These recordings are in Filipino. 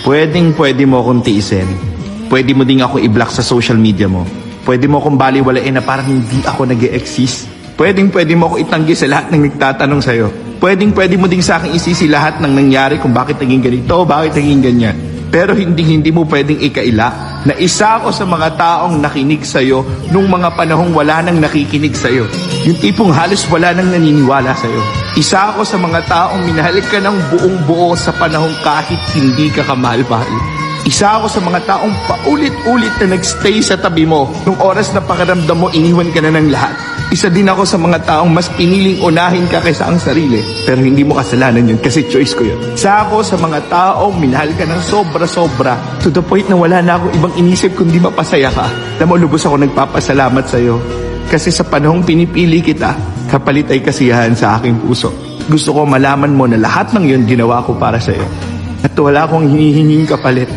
Pwede mo akong tiisin. Pwede mo ding ako i-block sa social media mo. Pwede mo akong baliwalain na parang hindi ako nag-e-exist. Pwede mo ako itanggi sa lahat ng nagtatanong sa'yo. Pwede mo ding sa akin isisi lahat ng nangyari kung bakit naging ganito, bakit naging ganyan. Pero hindi mo pwedeng ikaila na isa ako sa mga taong nakinig sa'yo nung mga panahong wala nang nakikinig sa'yo. Yung tipong halos wala nang naniniwala sa'yo. Isa ako sa mga taong minahal ka ng buong buo sa panahong kahit hindi ka kamahal-mahal. Isa ako sa mga taong paulit-ulit na nagstay sa tabi mo nung oras na pakiramdam mo iniwan ka na ng lahat. Isa din ako sa mga taong mas piniling unahin ka kaysa ang sarili. Pero hindi mo kasalanan yun kasi choice ko yun. Isa ako sa mga taong minahal ka ng sobra-sobra to the point na wala na akong ibang inisip kundi mapasaya ka. Alam mo, lubos ako nagpapasalamat sa'yo. Kasi sa panahong pinipili kita, kapalit ay kasiyahan sa aking puso. Gusto ko malaman mo na lahat ng yun ginawa ko para sa'yo. At wala akong hinihinging kapalit.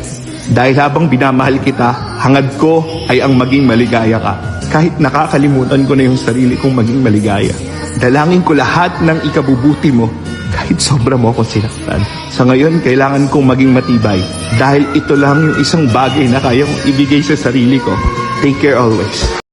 Dahil habang binamahal kita, hangad ko ay ang maging maligaya ka. Kahit nakakalimutan ko na yung sarili kong maging maligaya. Dalangin ko lahat ng ikabubuti mo kahit sobra mo akong sinaktan. Sa ngayon, kailangan kong maging matibay. Dahil ito lang yung isang bagay na kaya kong ibigay sa sarili ko. Take care always.